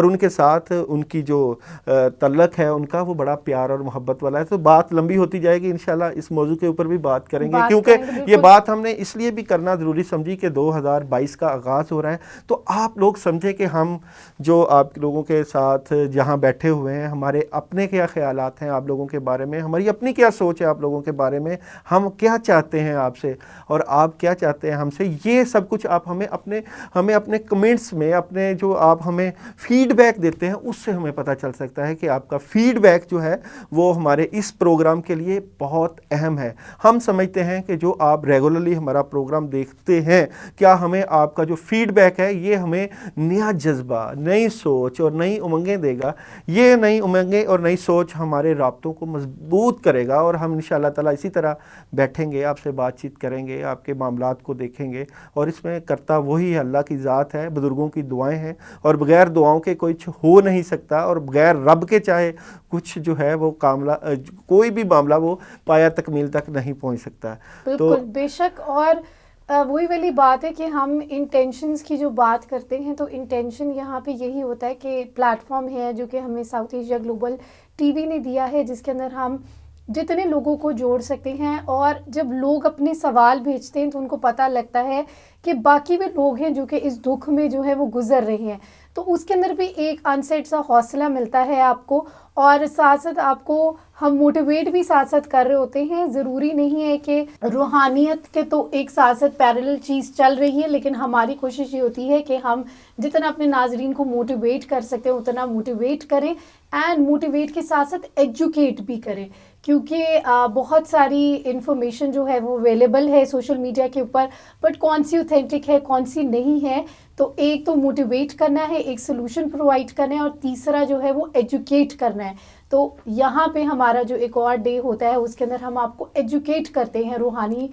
اور ان کے ساتھ ان کی جو تعلق ہے ان کا وہ بڑا پیار اور محبت والا ہے. تو بات لمبی ہوتی جائے گی, انشاءاللہ اس موضوع کے اوپر بھی بات کریں گے, کیونکہ یہ بات ہم نے اس لیے بھی کرنا ضروری سمجھی کہ 2022 کا آغاز ہو رہا ہے, تو آپ لوگ سمجھیں کہ ہم جو آپ لوگوں کے ساتھ جہاں بیٹھے ہوئے ہیں, ہمارے اپنے کیا خیالات ہیں آپ لوگوں کے بارے میں, ہماری اپنی کیا سوچ ہے آپ لوگوں کے بارے میں, ہم کیا چاہتے ہیں آپ سے اور آپ کیا چاہتے ہیں ہم سے, یہ سب کچھ آپ ہمیں اپنے کمنٹس میں, اپنے جو آپ ہمیں فیڈ بیک دیتے ہیں اس سے ہمیں پتہ چل سکتا ہے کہ آپ کا فیڈ بیک جو ہے وہ ہمارے اس پروگرام کے لیے بہت اہم ہے. ہم سمجھتے ہیں کہ جو آپ ریگولرلی ہمارا پروگرام دیکھتے ہیں, کیا ہمیں آپ کا جو فیڈ بیک ہے یہ ہمیں نیا جذبہ, نئی سوچ اور نئی امنگیں دے گا. یہ نئی امنگیں اور نئی سوچ ہمارے رابطوں کو مضبوط کرے گا, اور ہم انشاءاللہ تعالیٰ اسی طرح بیٹھیں گے, آپ سے بات چیت کریں گے, آپ کے معاملات کو دیکھیں گے, اور اس میں کرتا وہی اللہ کی ذات ہے, بزرگوں کی دعائیں ہیں, اور بغیر دعاؤں کے کچھ ہو نہیں سکتا, اور بغیر رب کے چاہے کچھ جو ہے وہ کوئی بھی معاملہ وہ پایا تکمیل تک نہیں پہنچ سکتا. بالکل بے شک. اور وہی والی بات ہے کہ ہم انٹینشنز کی جو بات کرتے ہیں تو انٹینشن یہاں پہ یہی ہوتا ہے کہ پلیٹ فارم ہے جو کہ ہمیں south Asia global T V نے دیا ہے, جس کے اندر ہم جتنے لوگوں کو جوڑ سکتے ہیں, اور جب لوگ اپنے سوال بھیجتے ہیں تو ان کو پتہ لگتا ہے کہ باقی بھی لوگ ہیں جو کہ اس دکھ میں جو ہے وہ گزر رہے ہیں, تو اس کے اندر بھی ایک انسیٹ سا حوصلہ ملتا ہے آپ کو, اور ساتھ ساتھ آپ کو ہم موٹیویٹ بھی ساتھ ساتھ کر رہے ہوتے ہیں. ضروری نہیں ہے کہ روحانیت کے تو ایک ساتھ ساتھ پیرلل چیز چل رہی ہے, لیکن ہماری کوشش یہ ہوتی ہے کہ ہم جتنا اپنے ناظرین کو موٹیویٹ کر سکتے ہیں اتنا موٹیویٹ کریں, اینڈ موٹیویٹ کے ساتھ ساتھ ایجوکیٹ بھی کریں, کیونکہ بہت ساری انفارمیشن جو ہے وہ اویلیبل ہے سوشل میڈیا کے اوپر, بٹ کون سی اوتھینٹک ہے کون سی نہیں ہے. تو ایک تو موٹیویٹ کرنا ہے, ایک سلوشن پرووائڈ کرنا ہے, اور تیسرا جو ہے وہ ایجوکیٹ کرنا ہے. تو یہاں پہ ہمارا جو ایک اور ڈے ہوتا ہے اس کے اندر ہم آپ کو ایجوکیٹ کرتے ہیں روحانی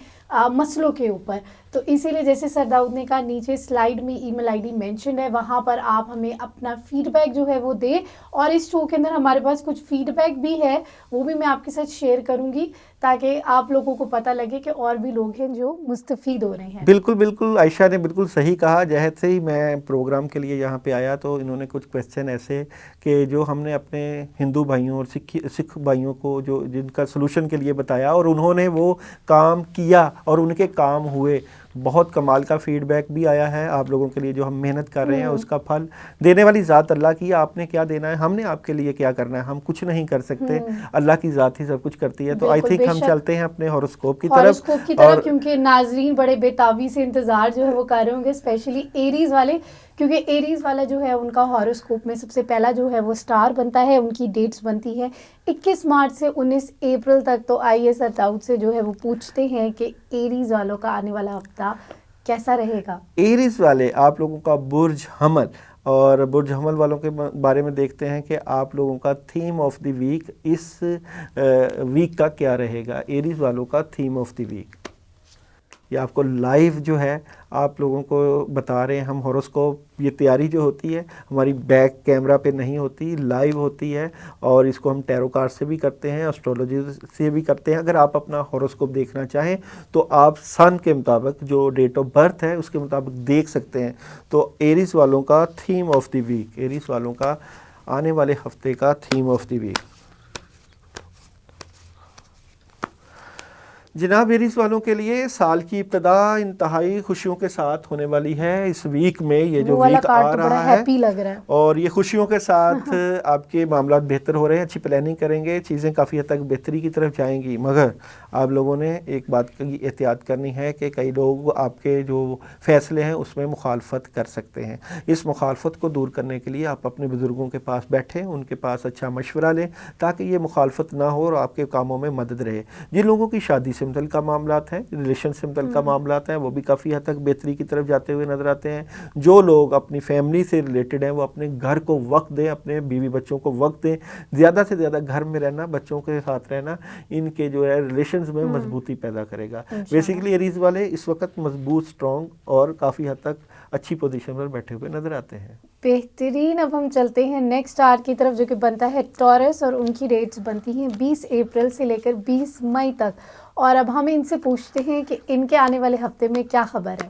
مسئلوں کے اوپر. تو اسی لیے جیسے سر داؤد نے کہا, نیچے سلائیڈ میں ای میل آئی ڈی مینشن ہے, وہاں پر آپ ہمیں اپنا فیڈ بیک جو ہے وہ دیں. اور اس شو کے اندر ہمارے پاس کچھ فیڈ بیک بھی ہے, وہ بھی میں آپ کے ساتھ شیئر کروں گی تاکہ آپ لوگوں کو پتہ لگے کہ اور بھی لوگ ہیں جو مستفید ہو رہے ہیں. بالکل بالکل, عائشہ نے بالکل صحیح کہا. جہد سے ہی میں پروگرام کے لیے یہاں پہ آیا تو انہوں نے کچھ کویسچن ایسے کہ جو ہم نے اپنے ہندو بھائیوں اور سکھ بھائیوں کو جو جن کا سلوشن کے لیے بتایا, اور انہوں نے وہ کام کیا اور ان کے کام ہوئے. بہت کمال کا فیڈ بیک بھی آیا ہے آپ لوگوں کے لیے. جو ہم محنت کر رہے ہیں اس کا پھل دینے والی ذات اللہ کی. آپ نے کیا دینا ہے, ہم نے آپ کے لیے کیا کرنا ہے, ہم کچھ نہیں کر سکتے, اللہ کی ذات ہی سب کچھ کرتی ہے. تو آئی تھنک ہم چلتے ہیں اپنے ہاروسکوپ کی طرف, کیونکہ ناظرین بڑے بےتابی سے انتظار جو ہے وہ کر رہے ہوں گے, اسپیشلی ایریز والے, کیونکہ ایریز والا جو ہے ان کا ہاروسکوپ میں سب سے پہلا جو ہے وہ سٹار بنتا ہے. ان کی ڈیٹس بنتی ہے 21 مارچ سے 19 اپریل تک. تو آئیے سر داؤد سے جو ہے وہ پوچھتے ہیں کہ ایریز والوں کا آنے والا ہفتہ کیسا رہے گا. ایریز والے آپ لوگوں کا برج حمل, اور برج حمل والوں کے بارے میں دیکھتے ہیں کہ آپ لوگوں کا تھیم آف دی ویک اس ویک کا کیا رہے گا. ایریز والوں کا تھیم آف دی ویک یہ آپ کو لائیو جو ہے آپ لوگوں کو بتا رہے ہیں ہم. ہاروسکوپ یہ تیاری جو ہوتی ہے ہماری بیک کیمرہ پہ نہیں ہوتی, لائیو ہوتی ہے, اور اس کو ہم ٹیرو کارڈ سے بھی کرتے ہیں, اسٹرولوجی سے بھی کرتے ہیں. اگر آپ اپنا ہاروسکوپ دیکھنا چاہیں تو آپ سن کے مطابق جو ڈیٹ آف برتھ ہے اس کے مطابق دیکھ سکتے ہیں. تو ایریز والوں کا theme of the week, Aries والوں کا آنے والے ہفتے کا تھیم آف دی ویک. جناب ایریز والوں کے لیے سال کی ابتدا انتہائی خوشیوں کے ساتھ ہونے والی ہے. اس ویک میں یہ جو ویک آ رہا ہے اور یہ خوشیوں کے ساتھ آپ کے معاملات بہتر ہو رہے ہیں, اچھی پلاننگ کریں گے, چیزیں کافی حد تک بہتری کی طرف جائیں گی. مگر آپ لوگوں نے ایک بات کی احتیاط کرنی ہے کہ کئی لوگ آپ کے جو فیصلے ہیں اس میں مخالفت کر سکتے ہیں. اس مخالفت کو دور کرنے کے لیے آپ اپنے بزرگوں کے پاس بیٹھیں, ان کے پاس اچھا مشورہ لیں تاکہ یہ مخالفت نہ ہو اور آپ کے کاموں میں مدد رہے. جن لوگوں کی شادی سے متعلقہ معاملات ہیں, ریلیشن سے متعلقہ معاملات ہیں, وہ بھی کافی حد تک بہتری کی طرف جاتے ہوئے نظر آتے ہیں. جو لوگ اپنی فیملی سے ریلیٹڈ ہیں وہ اپنے گھر کو وقت دیں, اپنے بیوی بچوں کو وقت دیں. زیادہ سے زیادہ گھر میں رہنا, بچوں کے ساتھ رہنا, ان کے جو ہے ریلیشنز میں مضبوطی پیدا کرے گا. بیسیکلی ایریز والے اس وقت مضبوط, اسٹرانگ اور کافی حد تک اچھی پوزیشن پر بیٹھے ہوئے نظر آتے ہیں. بہترین. اب ہم چلتے ہیں نیکسٹ اسٹار کی طرف جو کہ بنتا ہے ٹورس, اور ان کی ڈیٹس بنتی ہیں 20 اپریل سے لے کر 20 مئی تک. اور اب ہم ان سے پوچھتے ہیں کہ ان کے آنے والے ہفتے میں کیا خبر ہے.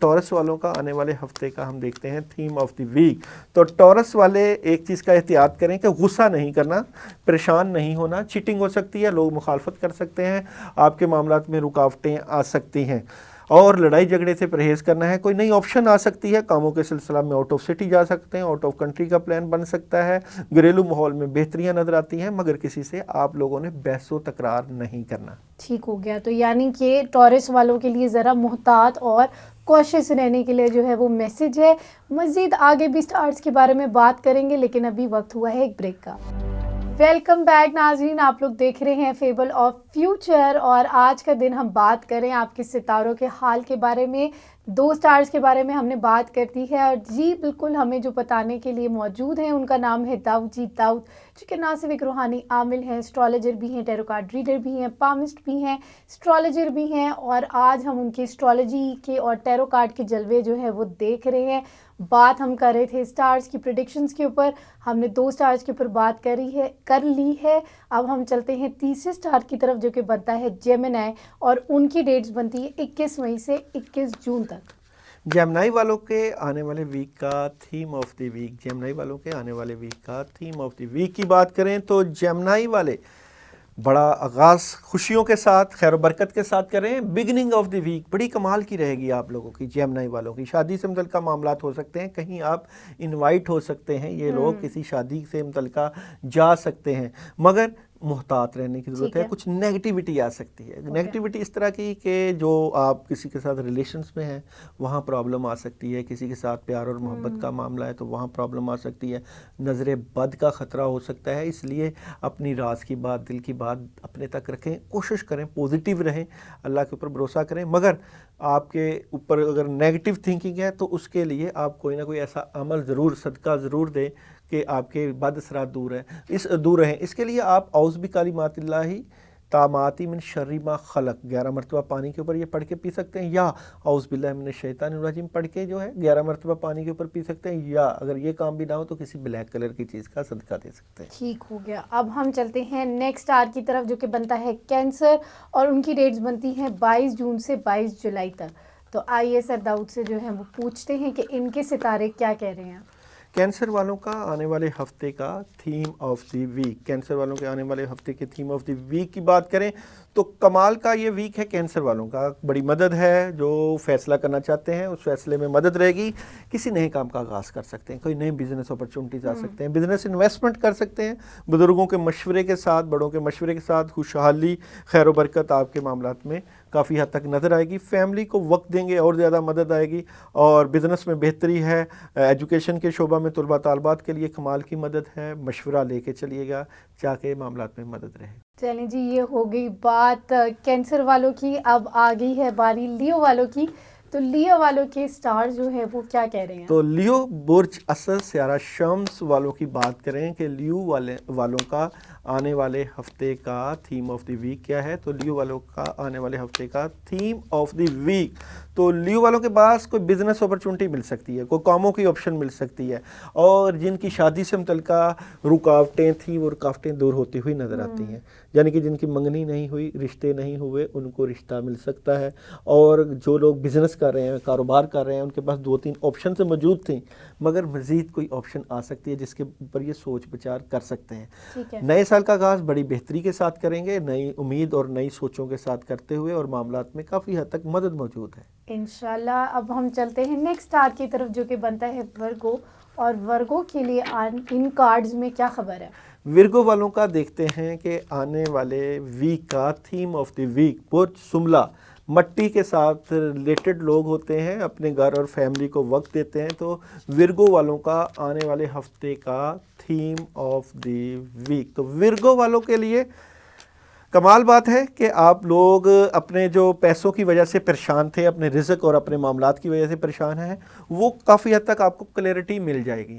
ٹورس والوں کا آنے والے ہفتے کا ہم دیکھتے ہیں تھیم آف دی ویک. تو ٹورس والے ایک چیز کا احتیاط کریں کہ غصہ نہیں کرنا, پریشان نہیں ہونا. چیٹنگ ہو سکتی ہے, لوگ مخالفت کر سکتے ہیں, آپ کے معاملات میں رکاوٹیں آ سکتی ہیں, اور لڑائی جھگڑے سے پرہیز کرنا ہے. کوئی نئی آپشن آ سکتی ہے, کاموں کے سلسلہ میں آؤٹ آف سٹی جا سکتے ہیں, آؤٹ آف کنٹری کا پلان بن سکتا ہے. گھریلو ماحول میں بہتریاں نظر آتی ہیں, مگر کسی سے آپ لوگوں نے بحث و تکرار نہیں کرنا. ٹھیک ہو گیا. تو یعنی کہ ٹورس والوں کے لیے ذرا محتاط اور کوشش رہنے کے لیے جو ہے وہ میسج ہے. مزید آگے بھی سٹارز کے بارے میں بات کریں گے, لیکن ابھی وقت ہوا ہے ایک بریک کا. ویلکم بیک ناظرین, آپ لوگ دیکھ رہے ہیں فیبل آف فیوچر, اور آج کا دن ہم بات کریں آپ کے ستاروں کے حال کے بارے میں. 2 سٹارز کے بارے میں ہم نے بات کر دی ہے, اور جی بالکل ہمیں جو بتانے کے لیے موجود ہیں ان کا نام ہے داؤد جی داؤد, جو کہ نہ صرف ایک روحانی عامل ہیں, اسٹرالوجر بھی ہیں, ٹیرو کارڈ ریڈر بھی ہیں, پامسٹ بھی ہیں, اسٹرالوجر بھی ہیں, اور آج ہم ان کی اسٹرالوجی کے اور ٹیرو کارڈ کے جلوے جو ہے وہ دیکھ رہے ہیں. بات ہم کر رہے تھے سٹارز کی پریڈکشنز کے اوپر, ہم نے 2 سٹارز کے اوپر بات کر لی ہے. اب ہم چلتے ہیں تیسرے سٹار کی طرف, جو کہ بنتا ہے جیمنائی, اور ان کی ڈیٹس بنتی ہے 21 مئی سے 21 جون تک. جیمنائی والوں کے آنے والے ویک کا تھیم آف دی ویک, جیمنائی والوں کے آنے والے ویک کا تھیم آف دی ویک کی بات کریں تو جیمنائی والے بڑا آغاز خوشیوں کے ساتھ, خیر و برکت کے ساتھ کریں. بگننگ آف دی ویک بڑی کمال کی رہے گی آپ لوگوں کی, جیمنائی والوں کی. شادی سے متعلقہ معاملات ہو سکتے ہیں, کہیں آپ انوائٹ ہو سکتے ہیں, یہ لوگ کسی شادی سے متعلقہ جا سکتے ہیں, مگر محتاط رہنے کی ضرورت ہے. کچھ نیگیٹیوٹی آ سکتی ہے, نیگیٹیوٹی اس طرح کی کہ جو آپ کسی کے ساتھ ریلیشنز میں ہیں وہاں پرابلم آ سکتی ہے, کسی کے ساتھ پیار اور محبت کا معاملہ ہے تو وہاں پرابلم آ سکتی ہے, نظر بد کا خطرہ ہو سکتا ہے. اس لیے اپنی راز کی بات, دل کی بات اپنے تک رکھیں, کوشش کریں پوزیٹیو رہیں, اللہ کے اوپر بھروسہ کریں. مگر آپ کے اوپر اگر نیگیٹیو تھنکنگ ہے تو اس کے لیے آپ کوئی نہ کوئی ایسا عمل ضرور, صدقہ ضرور دیں کہ آپ کے بد اثرات دور رہیں. اس کے لیے آپ اعوذ بکلمات اللہ تاماتی من شر ما خلق 11 مرتبہ پانی کے اوپر یہ پڑھ کے پی سکتے ہیں, یا اعوذ باللہ من الشیطان الرجیم پڑھ کے جو ہے 11 مرتبہ پانی کے اوپر پی سکتے ہیں, یا اگر یہ کام بھی نہ ہو تو کسی بلیک کلر کی چیز کا صدقہ دے سکتے ہیں. ٹھیک ہو گیا. اب ہم چلتے ہیں نیکسٹ سٹار کی طرف, جو کہ بنتا ہے کینسر, اور ان کی ڈیٹس بنتی ہیں 22 جون سے 22 جولائی تک. تو آئیے سر داؤد سے جو ہے وہ پوچھتے ہیں کہ ان کے ستارے کیا کہہ رہے ہیں. کینسر والوں کا آنے والے ہفتے کا theme of the week, Cancer والوں کے آنے والے ہفتے کے تھیم آف دی ویک کی بات کریں تو کمال کا یہ ویک ہے کینسر والوں کا. بڑی مدد ہے, جو فیصلہ کرنا چاہتے ہیں اس فیصلے میں مدد رہے گی. کسی نئے کام کا آغاز کر سکتے ہیں, کوئی نئے بزنس اپرچونٹیز آ سکتے ہیں, بزنس انویسٹمنٹ کر سکتے ہیں. بزرگوں کے مشورے کے ساتھ, بڑوں کے مشورے کے ساتھ خوشحالی, خیر و برکت آپ کے معاملات میں کافی حد تک نظر آئے گی. فیملی کو وقت دیں گے اور زیادہ مدد آئے گی, اور بزنس میں بہتری ہے. ایجوکیشن کے شعبہ میں طلباء طالبات کے لیے کمال کی مدد ہے. مشورہ لے کے چلیے گا تاکہ معاملات میں مدد رہے. چلیں جی, یہ ہو گئی بات کینسر والوں کی. اب آ گئی ہے باری لیو والوں کی. تو لیو والوں کے سٹار جو ہے وہ کیا کہہ رہے ہیں؟ تو لیو برج اسد سیارہ شمس والوں کی بات کریں کہ لیو والوں کا آنے والے ہفتے کا تھیم آف دی ویک کیا ہے. تو لیو والوں کا آنے والے ہفتے کا تھیم آف دی ویک, تو لیو والوں کے پاس کوئی بزنس اپرچونٹی مل سکتی ہے, کوئی کاموں کی آپشن مل سکتی ہے, اور جن کی شادی سے متعلقہ رکاوٹیں تھیں وہ رکاوٹیں دور ہوتی ہوئی نظر آتی ہیں. یعنی کہ جن کی منگنی نہیں ہوئی, رشتے نہیں ہوئے, ان کو رشتہ مل سکتا ہے. اور جو لوگ بزنس کر رہے ہیں, کاروبار کر رہے ہیں, ان کے پاس 2-3 آپشن سے موجود تھیں, مگر مزید کوئی آپشن آ سکتی ہے جس کے اوپر یہ سوچ بچار کر سکتے ہیں. نئے سال کا آغاز بڑی بہتری کے ساتھ کریں گے, نئی امید اور نئی سوچوں کے ساتھ کرتے ہوئے, اور معاملات میں کافی حد تک مدد موجود ہے انشاءاللہ. اب ہم چلتے ہیں نیکسٹ سٹار کی طرف, جو کہ بنتا ہے ورگو, اور ورگو کے لیے ان کارڈز میں کیا خبر ہے؟ ورگو والوں کا دیکھتے ہیں کہ آنے والے ویک کا تھیم آف دی ویک برج سملا, مٹی کے ساتھ ریلیٹڈ لوگ ہوتے ہیں, اپنے گھر اور فیملی کو وقت دیتے ہیں. تو ورگو والوں کا آنے والے ہفتے کا تھیم آف دی ویک, تو ورگو والوں کے لیے کمال بات ہے کہ آپ لوگ اپنے جو پیسوں کی وجہ سے پریشان تھے, اپنے رزق اور اپنے معاملات کی وجہ سے پریشان ہیں, وہ کافی حد تک آپ کو کلیئرٹی مل جائے گی.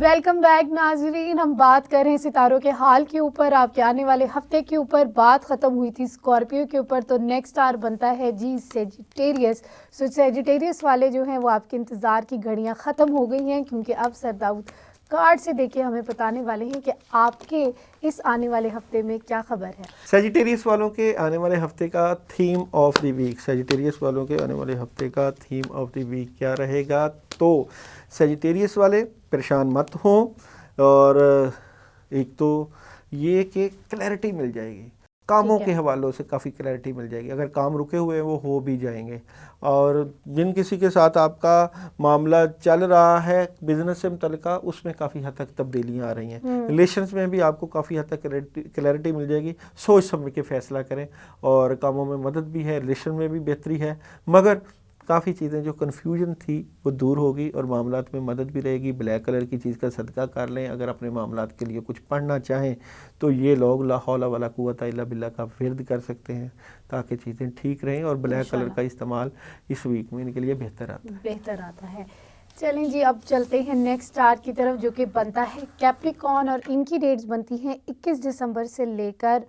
ویلکم بیک ناظرین. ہم بات کر رہے ہیں ستاروں کے حال کے اوپر, آپ کے آنے والے ہفتے کے اوپر. بات ختم ہوئی تھی اسکارپیو کے اوپر, تو نیکسٹ اسٹار بنتا ہے جی سیجیٹیریس. سو سیجیٹیریس والے جو ہیں وہ آپ کے انتظار کی گھڑیاں ختم ہو گئی ہیں, کیونکہ اب سر داؤد کارڈ سے دیکھ کے ہمیں بتانے والے ہیں کہ آپ کے اس آنے والے ہفتے میں کیا خبر ہے. سیجیٹیریس والوں کے آنے والے ہفتے کا theme of the week, Sagittarius والوں کے آنے والے ہفتے کا تھیم آف دی ویک کیا رہے گا؟ تو سیجیٹیریس والے پریشان مت ہوں, اور ایک تو یہ کہ کلیئرٹی مل جائے گی, کاموں کے حوالوں سے کافی کلیئرٹی مل جائے گی. اگر کام رکے ہوئے ہیں وہ ہو بھی جائیں گے, اور جن کسی کے ساتھ آپ کا معاملہ چل رہا ہے بزنس سے متعلقہ, اس میں کافی حد تک تبدیلیاں آ رہی ہیں. ریلیشنز میں بھی آپ کو کافی حد تک کلیئرٹی مل جائے گی. سوچ سمجھ کے فیصلہ کریں, اور کاموں میں مدد بھی ہے, ریلیشن میں بھی بہتری ہے, مگر کافی چیزیں جو کنفیوژن تھی وہ دور ہوگی, اور معاملات میں مدد بھی رہے گی. بلیک کلر کی چیز کا صدقہ کر لیں. اگر اپنے معاملات کے لیے کچھ پڑھنا چاہیں تو یہ لوگ لا حول ولا قوت الا باللہ کا ورد کر سکتے ہیں, تاکہ چیزیں ٹھیک رہیں, اور بلیک کلر کا استعمال اس ویک میں ان کے لیے بہتر آتا ہے. چلیں جی, اب چلتے ہیں نیکسٹ اسٹار کی طرف, جو کہ بنتا ہے کیپریکارن, اور ان کی ڈیٹس بنتی ہیں 21 دسمبر سے لے کر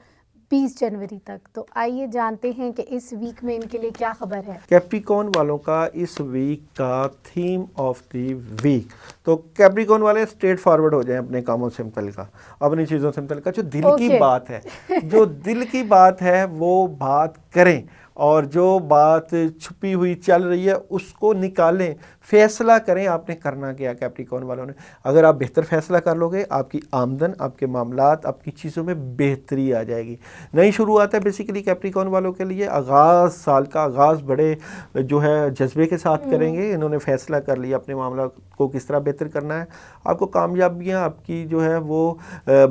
20 جنوری تک. تو آئیے جانتے ہیں کہ اس ویک میں ان کے لیے کیا خبر ہے. کیپریکارن والوں کا اس ویک کا تھیم آف دی ویک, تو کیپریکارن والے اسٹریٹ فارورڈ ہو جائیں اپنے کاموں سے متعلقہ, اپنی چیزوں سے متعلقہ. جو دل کی بات ہے, جو دل کی بات ہے وہ بات کریں, اور جو بات چھپی ہوئی چل رہی ہے اس کو نکالیں, فیصلہ کریں آپ نے کرنا کیا. کیپریکارن والوں نے اگر آپ بہتر فیصلہ کر لو گے, آپ کی آمدن, آپ کے معاملات, آپ کی چیزوں میں بہتری آ جائے گی. نئی شروعات ہے بیسیکلی کیپریکارن والوں کے لیے. آغاز, سال کا آغاز بڑے جو ہے جذبے کے ساتھ کریں گے. انہوں نے فیصلہ کر لیا اپنے معاملات کو کس طرح بہتر کرنا ہے. آپ کو کامیابیاں آپ کی جو ہے وہ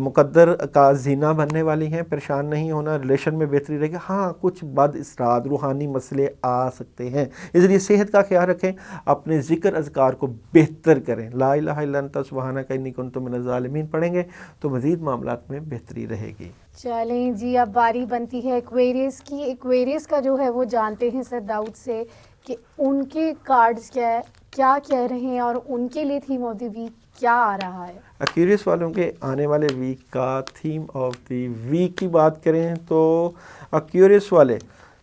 مقدر کا زینہ بننے والی ہیں. پریشان نہیں ہونا, ریلیشن میں بہتری رہے گی. ہاں کچھ بد اثرات, روحانی مسئلے آ سکتے ہیں, اس لیے صحت کا خیال رکھیں, اپنے ذکر اذکار کو بہتر کریں. لا الہ الا انت سبحانک انی کنت من الظالمین پڑھیں گے تو مزید معاملات میں بہتری رہے گی. چلیں جی, اب باری بنتی ہے ایکویریس کی. ایکویریس کا جو ہے وہ جانتے ہیں سر داؤد سے کہ ان کے کارڈز کیا کہہ رہے ہیں, اور ان کے لیے تھیم آف دی ویک کیا آ رہا ہے. ایکویریس والوں کے آنے والے ویک کا تھیم آف دی ویک کی بات کریں تو ایکویریس والے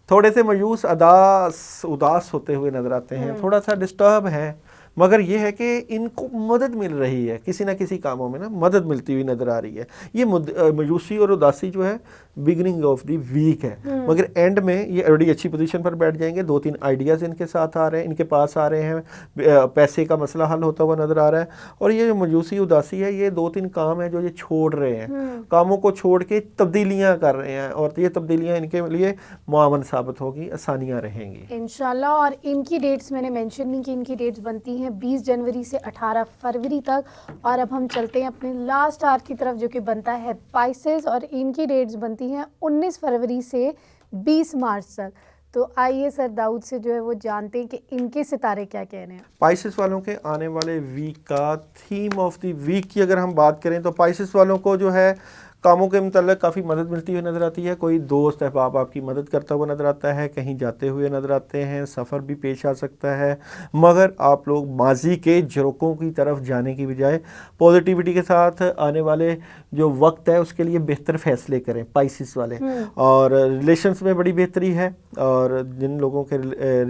تھوڑے سے مایوس, اداس ہوتے ہوئے نظر آتے ہیں, تھوڑا سا ڈسٹرب ہیں, مگر یہ ہے کہ ان کو مدد مل رہی ہے, کسی نہ کسی کاموں میں نا مدد ملتی ہوئی نظر آ رہی ہے. یہ مایوسی اور اداسی جو ہے بگننگ آف دی ویک ہے, مگر اینڈ میں یہ بڑی اچھی پوزیشن پر بیٹھ جائیں گے. 2-3 آئیڈیاز ان کے ساتھ آ رہے ہیں, ان کے پاس آ رہے ہیں, پیسے کا مسئلہ حل ہوتا ہوا نظر آ رہا ہے. اور یہ جو مایوسی اداسی ہے, یہ 2-3 کام ہیں جو یہ چھوڑ رہے ہیں, کاموں کو چھوڑ کے تبدیلیاں کر رہے ہیں, اور یہ تبدیلیاں ان کے لیے معاون ثابت ہوگی, آسانیاں رہیں گی انشاءاللہ. اور ان کی ڈیٹس میں نے مینشن نہیں کی, ان کی ڈیٹس بنتی ہیں 20 جنوری سے 18 فروری تک. اور اب ہم چلتے ہیں اپنے لاسٹ اسٹار کی طرف, جو کہ بنتا ہے پائسز, اور ان کی ڈیٹس بنتی ہیں 19 فروری سے 20 مارچ تک. تو آئیے سر داؤد سے جو ہے وہ جانتے ہیں کہ ان کے ستارے کیا کہہ رہے ہیں. پائسز والوں کے آنے والے ویک کا تھیم آف دی ویک کی اگر ہم بات کریں تو پائسز والوں کو جو ہے کاموں کے متعلق کافی مدد ملتی ہوئی نظر آتی ہے. کوئی دوست احباب آپ کی مدد کرتا ہوا نظر آتا ہے, کہیں جاتے ہوئے نظر آتے ہیں, سفر بھی پیش آ سکتا ہے, مگر آپ لوگ ماضی کے جھروکوں کی طرف جانے کی بجائے پازیٹیوٹی کے ساتھ آنے والے جو وقت ہے اس کے لیے بہتر فیصلے کریں پائسز والے. اور ریلیشنز میں بڑی بہتری ہے, اور جن لوگوں کے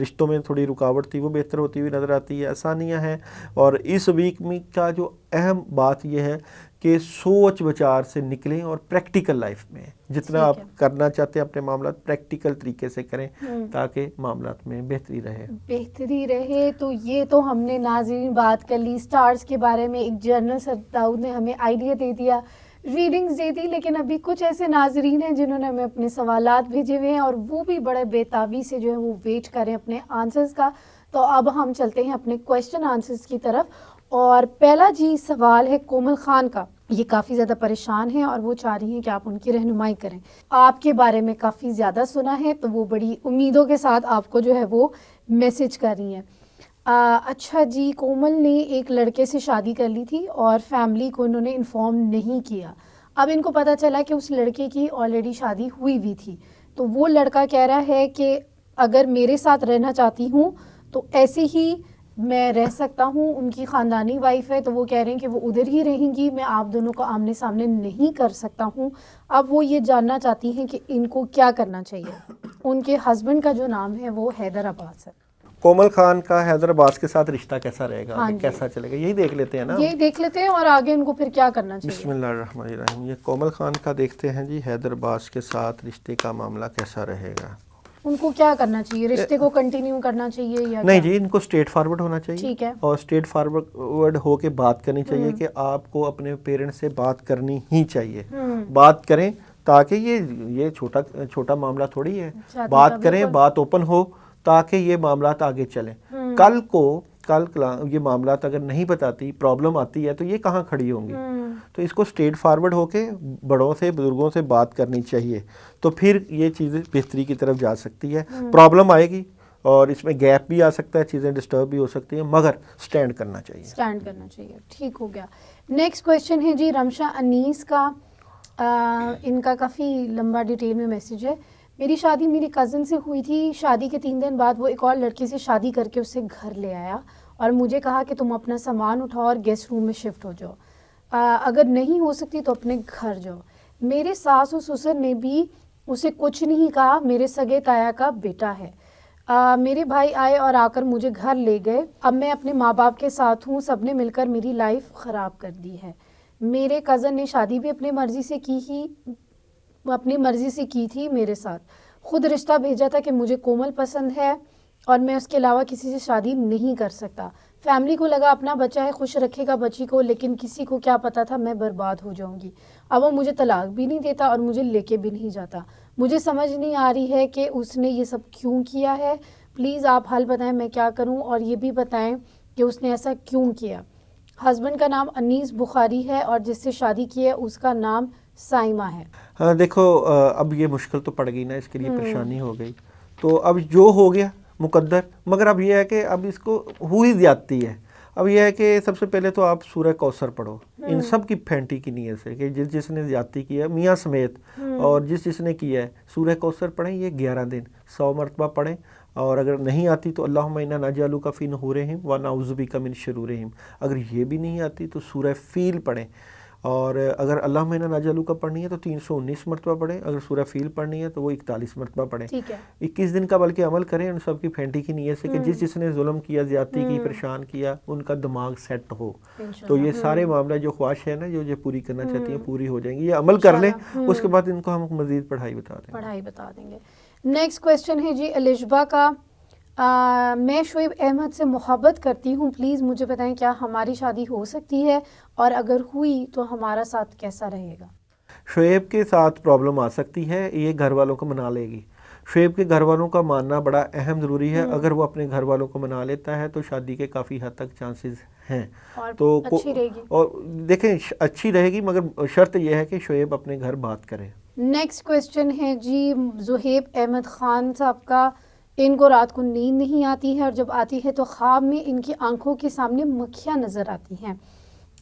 رشتوں میں تھوڑی رکاوٹ تھی وہ بہتر ہوتی ہوئی نظر آتی ہے, آسانیاں ہیں. اور اس ویک میں کا جو اہم بات یہ ہے کہ سوچ بچار سے نکلیں, اور پریکٹیکل لائف میں جتنا آپ کرنا چاہتے ہیں اپنے معاملات پریکٹیکل طریقے سے کریں, تاکہ معاملات میں بہتری رہے. تو یہ تو ہم نے ناظرین بات کر لی سٹارز کے بارے میں, ایک جنرل سر داؤد نے ہمیں آئیڈیا دے دیا, ریڈنگز دے دی, لیکن ابھی کچھ ایسے ناظرین ہیں جنہوں نے ہمیں اپنے سوالات بھیجے ہوئے ہیں, اور وہ بھی بڑے بےتابی سے جو ہے وہ ویٹ کریں اپنے آنسرز کا. تو اب ہم چلتے ہیں اپنے کویشچن آنسرز کی طرف, اور پہلا جی سوال ہے کومل خان کا. یہ کافی زیادہ پریشان ہیں اور وہ چاہ رہی ہیں کہ آپ ان کی رہنمائی کریں. آپ کے بارے میں کافی زیادہ سنا ہے, تو وہ بڑی امیدوں کے ساتھ آپ کو جو ہے وہ میسج کر رہی ہیں. اچھا جی, کومل نے ایک لڑکے سے شادی کر لی تھی اور فیملی کو انہوں نے انفارم نہیں کیا. اب ان کو پتہ چلا کہ اس لڑکے کی آلریڈی شادی ہوئی تھی, تو وہ لڑکا کہہ رہا ہے کہ اگر میرے ساتھ رہنا چاہتی ہوں تو ایسے ہی میں رہ سکتا ہوں. ان کی خاندانی وائف ہے تو وہ کہہ رہے ہیں کہ وہ ادھر ہی رہیں گی, میں آپ دونوں کو آمنے سامنے نہیں کر سکتا ہوں. اب وہ یہ جاننا چاہتی ہیں کہ ان کو کیا کرنا چاہیے. ان کے ہسبینڈ کا جو نام ہے وہ حیدر عباس ہے. کومل خان کا حیدر عباس کے ساتھ رشتہ کیسا رہے گا, ہاں جی. کیسا چلے گا, یہی دیکھ لیتے ہیں نا. یہی دیکھ لیتے ہیں اور آگے ان کو پھر کیا کرنا چاہیے. بسم اللہ الرحمن الرحیم. یہ کومل خان کا دیکھتے ہیں جی, حیدر عباس کے ساتھ رشتے کا معاملہ کیسا رہے گا. ان کو کیا کرنا چاہیے, رشتے کو کنٹینیو کرنا چاہیے یا نہیں جی, ان کو اسٹریٹ فارورڈ ہونا چاہیے. ٹھیک ہے. اور اسٹریٹ فارورڈ ہو کے بات کرنی چاہیے کہ آپ کو اپنے پیرنٹس سے بات کرنی ہی چاہیے. بات کریں تاکہ یہ چھوٹا معاملہ تھوڑی ہے. بات کریں, بات اوپن ہو تاکہ یہ معاملات آگے چلیں. کل یہ معاملات اگر نہیں بتاتی, پرابلم آتی ہے تو یہ کہاں کھڑی ہوں گی. تو اس کو اسٹریٹ فارورڈ ہو کے بڑوں سے, بزرگوں سے بات کرنی چاہیے, تو پھر یہ چیزیں بہتری کی طرف جا سکتی ہے. پرابلم آئے گی اور اس میں گیپ بھی آ سکتا ہے, چیزیں ڈسٹرب بھی ہو سکتی ہیں, مگر سٹینڈ کرنا چاہیے. سٹینڈ کرنا چاہیے. ٹھیک ہو گیا. نیکسٹ کویشچن ہے جی رمشا انیس کا. ان کا کافی لمبا ڈیٹیل میں میسیج ہے. میری شادی میری کزن سے ہوئی تھی. شادی کے 3 دن بعد وہ ایک اور لڑکی سے شادی کر کے اسے گھر لے آیا اور مجھے کہا کہ تم اپنا سامان اٹھاؤ اور گیسٹ روم میں شفٹ ہو جاؤ. اگر نہیں ہو سکتی تو اپنے گھر جاؤ. میرے ساس و سسر نے بھی اسے کچھ نہیں کہا. میرے سگے تایا کا بیٹا ہے. میرے بھائی آئے اور آ کر مجھے گھر لے گئے. اب میں اپنے ماں باپ کے ساتھ ہوں. سب نے مل کر میری لائف خراب کر دی ہے. میرے کزن نے شادی بھی اپنی مرضی سے کی تھی میرے ساتھ. خود رشتہ بھیجا تھا کہ مجھے کومل پسند ہے اور میں اس کے علاوہ کسی سے شادی نہیں کر سکتا. فیملی کو لگا اپنا بچہ ہے, خوش رکھے گا بچی کو, لیکن کسی کو کیا پتا تھا میں برباد ہو جاؤں گی. اب وہ مجھے طلاق بھی نہیں دیتا اور مجھے لے کے بھی نہیں جاتا. مجھے سمجھ نہیں آ رہی ہے کہ اس نے یہ سب کیوں کیا ہے. پلیز آپ حل بتائیں میں کیا کروں, اور یہ بھی بتائیں کہ اس نے ایسا کیوں کیا. ہسبینڈ کا نام انیس بخاری ہے اور جس سے شادی کی ہے اس کا نام سائمہ ہے. ہاں دیکھو, اب یہ مشکل تو پڑ گئی نا, اس کے لیے پریشانی ہو گئی. تو اب جو ہو گیا مقدر, مگر اب یہ ہے کہ اب اس کو ہوئی زیادتی ہے. اب یہ ہے کہ سب سے پہلے تو آپ سورہ کوثر پڑھو ان سب کی پھینٹی کی نیت سے, کہ جس نے زیادتی کی ہے میاں سمیت, اور جس نے کیا ہے سورہ کوثر پڑھیں. یہ 11 دن 100 مرتبہ پڑھیں. اور اگر نہیں آتی تو اللہم انا نجعلک فی نحورہم ونعوذ بک من شرورہم. اگر یہ بھی نہیں آتی تو سورہ فیل پڑھیں. اور اگر اللہم انا نجعلک پڑھنی ہے تو 319 مرتبہ پڑھیں. اگر سورہ فیل پڑھنی ہے تو وہ 41 مرتبہ پڑھیں. 21 دن کا بلکہ عمل کریں ان سب کی پھینٹی کی نیت سے, کہ جس نے ظلم کیا, زیادتی کی, پریشان کیا, ان کا دماغ سیٹ ہو. تو یہ سارے معاملہ جو خواہش ہے نا, جو پوری کرنا چاہتی ہیں, پوری ہو جائیں گی. یہ عمل کر لیں, اس کے بعد ان کو ہم مزید پڑھائی بتا دیں گے. نیکسٹ کویشچن ہے جی الشبا کا. میں شعیب احمد سے محبت کرتی ہوں. پلیز مجھے بتائیں کیا ہماری شادی ہو سکتی ہے, اور اگر ہوئی تو ہمارا ساتھ کیسا رہے گا. شعیب کے ساتھ پرابلم آ سکتی ہے, یہ گھر والوں کو منا لے گی. شعیب کے گھر والوں کا ماننا بڑا اہم ضروری ہے. اگر وہ اپنے گھر والوں کو منا لیتا ہے تو شادی کے کافی حد تک چانسز ہیں. تو اچھی رہے گی. اور دیکھیں اچھی رہے گی, مگر شرط یہ ہے کہ شعیب اپنے گھر بات کرے. نیکسٹ کویشچن ہے جی زہیب احمد خان صاحب کا. ان کو رات کو نیند نہیں آتی ہے, اور جب آتی ہے تو خواب میں ان کی آنکھوں کے سامنے مکھیاں نظر آتی ہیں,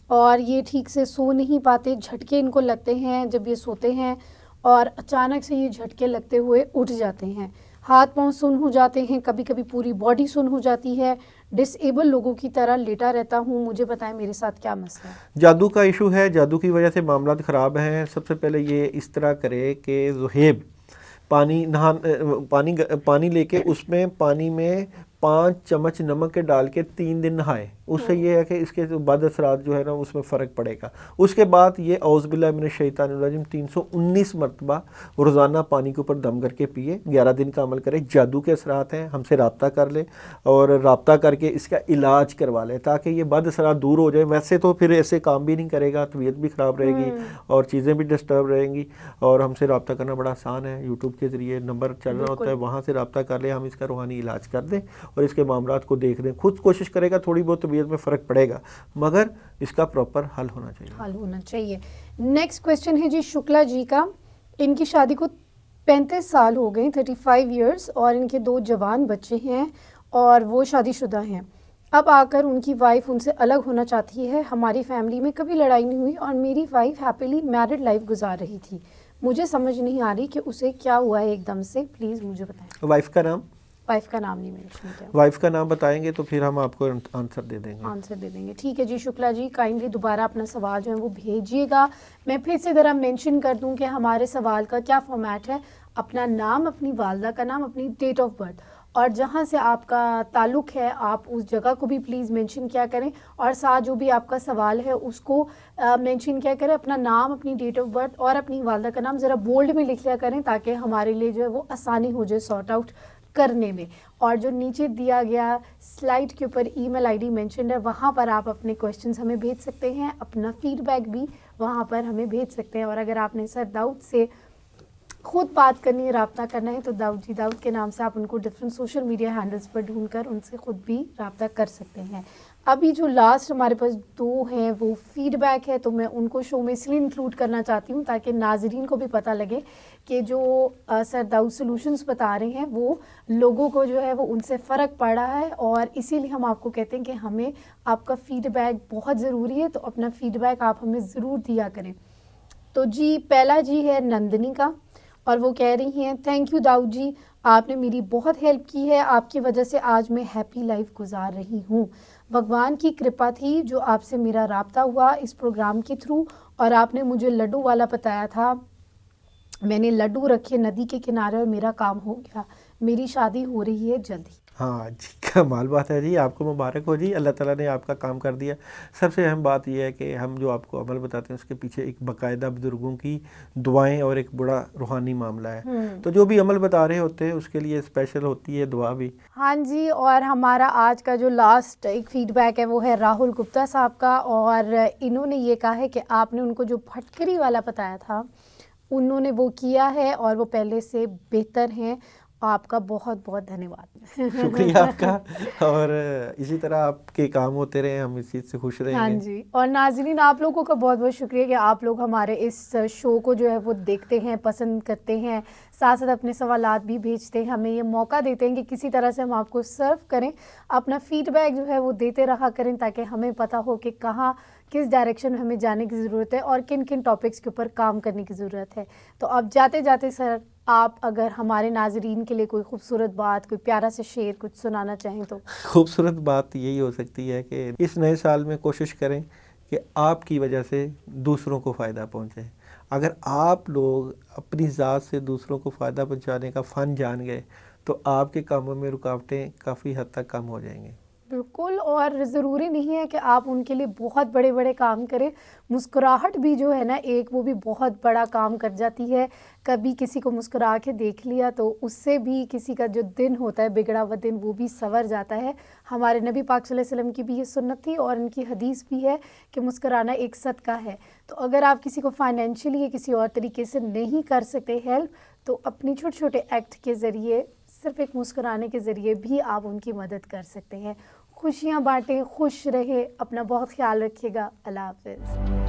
اور یہ ٹھیک سے سو نہیں پاتے. جھٹکے ان کو لگتے ہیں جب یہ سوتے ہیں, اور اچانک سے یہ جھٹکے لگتے ہوئے اٹھ جاتے ہیں. ہاتھ پاؤں سن ہو جاتے ہیں, کبھی کبھی پوری باڈی سن ہو جاتی ہے. ڈس ایبل لوگوں کی طرح لیٹا رہتا ہوں. مجھے بتائیں میرے ساتھ کیا مسئلہ ہے. جادو کا ایشو ہے, جادو کی وجہ سے معاملات خراب ہیں. سب سے پہلے یہ اس طرح کرے کہ زہیب پانی لے کے اس میں پانی میں 5 چمچ نمک کے ڈال کے 3 دن نہائے. اس سے یہ ہے کہ اس کے بعد اثرات جو ہے نا اس میں فرق پڑے گا. اس کے بعد یہ اعوذ باللہ من الشیطان الرجیم 319 مرتبہ روزانہ پانی کے اوپر دم کر کے پیے. 11 دن کا عمل کرے. جادو کے اثرات ہیں, ہم سے رابطہ کر لے اور رابطہ کر کے اس کا علاج کروا لے تاکہ یہ بد اثرات دور ہو جائیں. ویسے تو پھر ایسے کام بھی نہیں کرے گا, طبیعت بھی خراب رہے گی اور چیزیں بھی ڈسٹرب رہیں گی. اور ہم سے رابطہ کرنا بڑا آسان ہے, یوٹیوب کے ذریعے نمبر چل رہا ہوتا ہے, وہاں سے رابطہ کر لے. ہم اس کا روحانی علاج کر دیں اور اس کے معاملات کو دیکھ دیں. خود کوشش کرے گا, تھوڑی بہت طبیعت میں فرق پڑے گا, مگر اس کا پراپر حل ہونا چاہیے. نیکسٹ کویشچن ہے جی شکلا جی کا. ان کی شادی کو 35 سال ہو گئے, 35 ایئرس, اور ان کے 2 جوان بچے ہیں اور وہ شادی شدہ ہیں. اب آ کر ان کی وائف ان سے الگ ہونا چاہتی ہے. ہماری فیملی میں کبھی لڑائی نہیں ہوئی اور میری وائف ہیپیلی میرڈ لائف گزار رہی تھی. مجھے سمجھ نہیں آ رہی کہ اسے کیا ہوا ہے ایک دم سے. پلیز مجھے بتائیں. وائف کا نام وائف کا نام نہیں مینشن کیا. وائف کا نام بتائیں گے تو پھر ہم آپ کو آنسر دے دیں گے. آنسر دے دیں گے. ٹھیک ہے جی. شکلا جی کائنڈلی دوبارہ اپنا سوال جو ہے وہ بھیجیے گا. میں پھر سے ذرا مینشن کر دوں کہ ہمارے سوال کا کیا فارمیٹ ہے. اپنا نام, اپنی والدہ کا نام, اپنی ڈیٹ آف برتھ اور جہاں سے آپ کا تعلق ہے آپ اس جگہ کو بھی پلیز مینشن کیا کریں, اور ساتھ جو بھی آپ کا سوال ہے اس کو مینشن کیا کریں. اپنا نام, اپنی ڈیٹ آف برتھ اور اپنی والدہ کا نام ذرا بولڈ میں لکھ لیا کریں تاکہ ہمارے لیے جو ہے وہ آسانی ہو جائے سارٹ آؤٹ کرنے میں. اور جو نیچے دیا گیا سلائڈ کے اوپر ای میل آئی ڈی مینشنڈ ہے وہاں پر آپ اپنے کویشچنس ہمیں بھیج سکتے ہیں, اپنا فیڈ بیک بھی وہاں پر ہمیں بھیج سکتے ہیں. اور اگر آپ نے سر داؤد سے خود بات کرنی ہے, رابطہ کرنا ہے تو داؤد جی داؤد کے نام سے آپ ان کو ڈفرینٹ سوشل میڈیا ہینڈلز پر ڈھونڈ کر ان سے خود بھی رابطہ کر سکتے ہیں. ابھی جو لاسٹ ہمارے پاس 2 ہیں وہ فیڈ بیک ہے, تو میں ان کو شو میں اس لیے انکلوڈ کرنا چاہتی ہوں تاکہ ناظرین کو بھی پتہ لگے کہ جو سر داؤد سولوشنز بتا رہے ہیں وہ لوگوں کو جو ہے وہ ان سے فرق پڑ رہا ہے, اور اسی لیے ہم آپ کو کہتے ہیں کہ ہمیں آپ کا فیڈ بیک بہت ضروری ہے. تو اپنا فیڈ بیک آپ ہمیں ضرور دیا کریں. تو جی پہلا جی ہے نندنی کا, اور وہ کہہ رہی ہیں تھینک یو داؤد جی, آپ نے میری بہت ہیلپ کی ہے, آپ کی وجہ سے آج میں ہیپی لائف گزار رہی ہوں. بھگوان کی کرپا تھی جو آپ سے میرا رابطہ ہوا اس پروگرام کے تھرو, اور آپ نے مجھے لڈو والا بتایا تھا. میں نے لڈو رکھے ندی کے کنارے اور میرا کام ہو گیا. میری شادی ہو رہی ہے جلدی. ہاں جی کمال بات ہے جی, آپ کو مبارک ہو جی, اللہ تعالیٰ نے آپ کا کام کر دیا. سب سے اہم بات یہ ہے کہ ہم جو آپ کو عمل بتاتے ہیں اس کے پیچھے ایک باقاعدہ بزرگوں کی دعائیں اور ایک بڑا روحانی معاملہ ہے. تو جو بھی عمل بتا رہے ہوتے ہیں اس کے لیے اسپیشل ہوتی ہے دعا بھی. ہاں جی. اور ہمارا آج کا جو لاسٹ ایک فیڈ بیک ہے وہ ہے راہل گپتا صاحب کا, اور انہوں نے یہ کہا ہے کہ آپ نے ان کو جو پھٹکری والا بتایا تھا انہوں نے وہ کیا ہے اور وہ پہلے سے بہتر ہیں. آپ کا بہت بہت دھنیہ واد. شکریہ آپ کا, اور اسی طرح آپ کے کام ہوتے رہے, ہم اس چیز سے خوش رہیں گے. ہاں جی. اور ناظرین آپ لوگوں کا بہت بہت شکریہ کہ آپ لوگ ہمارے اس شو کو جو ہے وہ دیکھتے ہیں, پسند کرتے ہیں, ساتھ ساتھ اپنے سوالات بھی بھیجتے ہیں, ہمیں یہ موقع دیتے ہیں کہ کسی طرح سے ہم آپ کو سرو کریں. اپنا فیڈ بیک جو ہے وہ دیتے رہا کریں تاکہ ہمیں پتہ ہو کہ کہاں کس ڈائریکشن میں ہمیں جانے کی ضرورت ہے اور کن کن ٹاپکس کے اوپر کام کرنے کی ضرورت ہے. تو اب جاتے جاتے سر آپ اگر ہمارے ناظرین کے لیے کوئی خوبصورت بات, کوئی پیارا سے شعر کچھ سنانا چاہیں تو. خوبصورت بات یہی ہو سکتی ہے کہ اس نئے سال میں کوشش کریں کہ آپ کی وجہ سے دوسروں کو فائدہ پہنچے. اگر آپ لوگ اپنی ذات سے دوسروں کو فائدہ پہنچانے کا فن جان گئے تو آپ کے کاموں میں رکاوٹیں کافی حد تک کم ہو جائیں گے. بالکل. اور ضروری نہیں ہے کہ آپ ان کے لیے بہت بڑے بڑے کام کریں. مسکراہٹ بھی جو ہے نا ایک, وہ بھی بہت بڑا کام کر جاتی ہے. کبھی کسی کو مسکرا کے دیکھ لیا تو اس سے بھی کسی کا جو دن ہوتا ہے بگڑا ہوا دن وہ بھی سنور جاتا ہے. ہمارے نبی پاک صلی اللہ علیہ وسلم کی بھی یہ سنت تھی اور ان کی حدیث بھی ہے کہ مسکرانا ایک صدقہ ہے. تو اگر آپ کسی کو فائنینشلی یا کسی اور طریقے سے نہیں کر سکتے ہیلپ, تو اپنی چھوٹے چھوٹے ایکٹ کے ذریعے, صرف ایک مسکرانے کے ذریعے بھی آپ ان کی مدد کر سکتے ہیں. خوشیاں بانٹیں, خوش رہیں, اپنا بہت خیال رکھیے گا. اللہ حافظ.